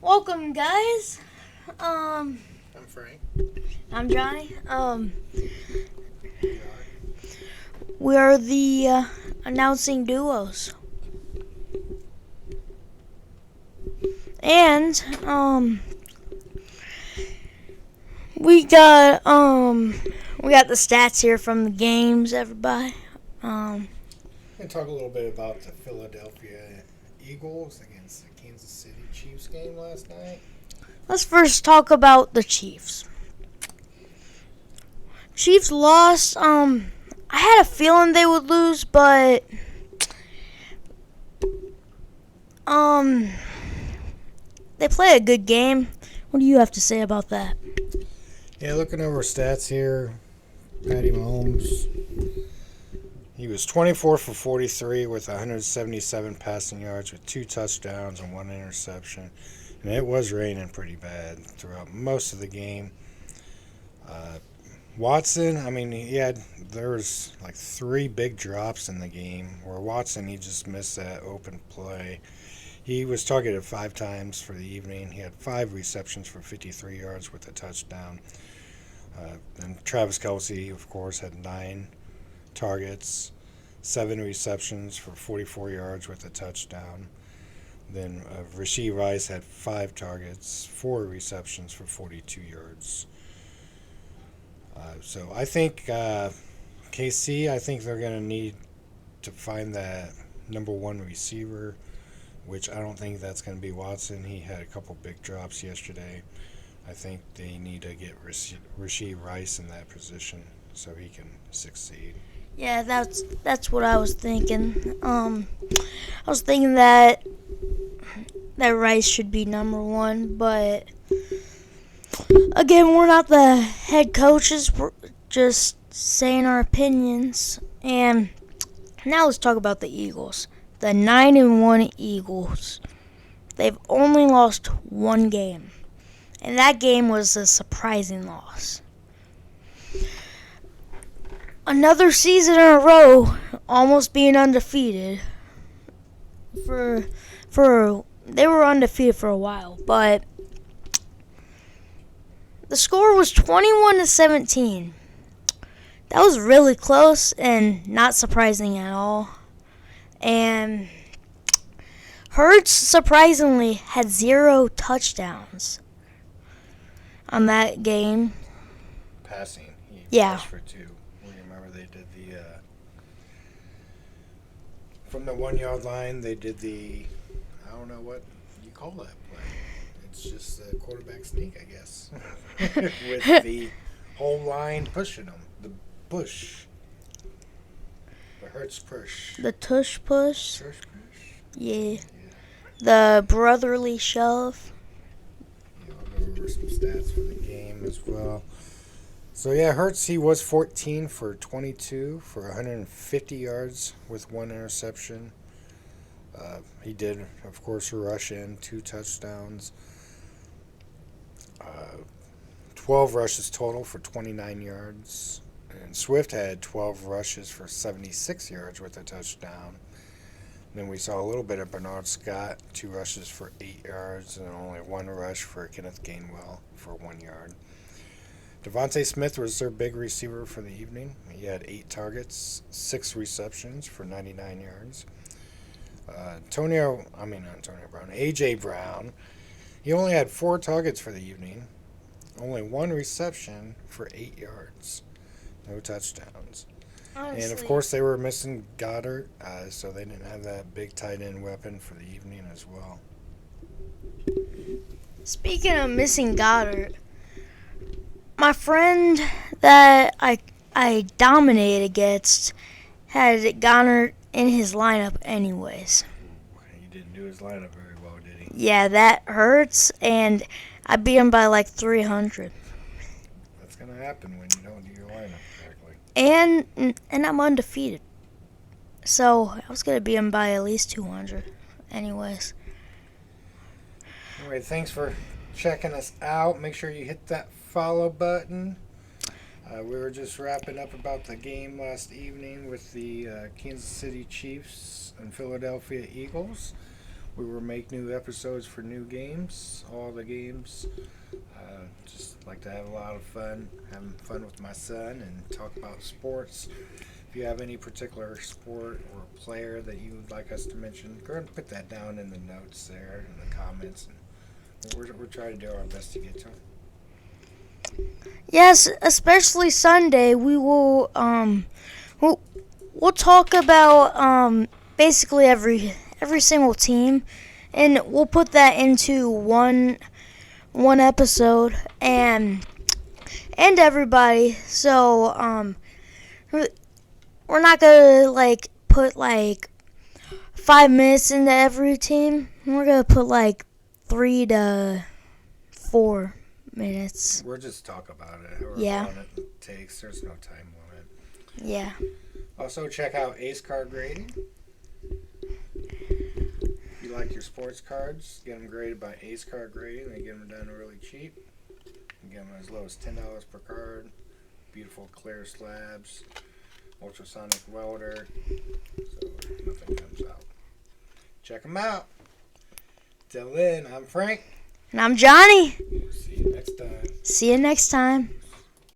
Welcome, guys. I'm Frank. I'm Johnny. We are. We are the announcing duos, and we got we got the stats here from the games, everybody. Um, We're going to talk a little bit about the Philadelphia Eagles against the Kansas City Chiefs game last night. let's first talk about the Chiefs. Chiefs lost. I had a feeling they would lose, but um, they play a good game. What do you have to say about that? Yeah, looking over stats here, Patty Mahomes, he was 24 for 43 with 177 passing yards with 2 touchdowns and 1 interception. And it was raining pretty bad throughout most of the game. Uh, Watson, there was like 3 big drops in the game where Watson, he just missed that open play. He was targeted 5 times for the evening. He had 5 receptions for 53 yards with a touchdown. And Travis Kelce, of course, had 9 targets, 7 receptions for 44 yards with a touchdown. Then Rashee Rice had 5 targets, 4 receptions for 42 yards. So I think KC, I think they're going to need to find that number one receiver, which I don't think that's going to be Watson. He had a couple big drops yesterday. I think they need to get Rashee Rice in that position so he can succeed. Yeah, that's what I was thinking. I was thinking that Rice should be number one, but again, we're not the head coaches. We're just saying our opinions. And now let's talk about the Eagles. The 9-1 Eagles. They've only lost one game, and that game was a surprising loss. Another season in a row, almost being undefeated. For they were undefeated for a while, but the score was 21-17. That was really close and not surprising at all. And Hurts surprisingly had 0 touchdowns on that game. Passing, he Yeah. rushed for 2. We remember they did the from the 1 yard line. They did the, I don't know what you call that play. It's just a quarterback sneak, I guess, with the whole line pushing them. The push, the Hurts push. The tush push. Tush push. Yeah. The brotherly shove. I'll go over some stats for the game as well. So yeah, Hurts, he was 14 for 22 for 150 yards with 1 interception. He did, of course, rush in 2 touchdowns. 12 rushes total for 29 yards. And Swift had 12 rushes for 76 yards with a touchdown. Then we saw a little bit of Bernard Scott, 2 rushes for 8 yards, and only 1 rush for Kenneth Gainwell for 1 yard. Devontae Smith was their big receiver for the evening. He had 8 targets, 6 receptions for 99 yards. A.J. Brown, he only had 4 targets for the evening, only 1 reception for 8 yards, no touchdowns. Honestly. And of course, they were missing Goddard, so they didn't have that big tight end weapon for the evening as well. Speaking of missing Goddard, my friend that I dominated against had Goddard in his lineup anyways. He didn't do his lineup very well, did he? Yeah, that hurts, and I beat him by like 300. That's going to happen when you don't do your lineup correctly. And I'm undefeated. So I was gonna beat him by at least 200. Anyways. Anyway, thanks for checking us out. Make sure you hit that follow button. We were just wrapping up about the game last evening with the Kansas City Chiefs and Philadelphia Eagles. We will make new episodes for new games, all the games. Just like to have a lot of fun, having fun with my son and talk about sports. If you have any particular sport or player that you would like us to mention, go ahead and put that down in the notes there, in the comments. And we're trying to do our best to get to them. Yes, especially Sunday. We'll talk about basically every single team, and we'll put that into one episode and everybody. So we're not gonna like put like 5 minutes into every team. We're gonna put like 3 to 4 minutes. We'll just talk about it. However Yeah. long it takes. There's no time limit. Yeah. Also, check out Ace Card Grading. If you like your sports cards, get them graded by Ace Card Grading. They get them done really cheap. You get them as low as $10 per card. Beautiful clear slabs. Ultrasonic welder. So nothing comes out. Check them out. Till then, I'm Frank. And I'm Johnny. See you next time. See you next time.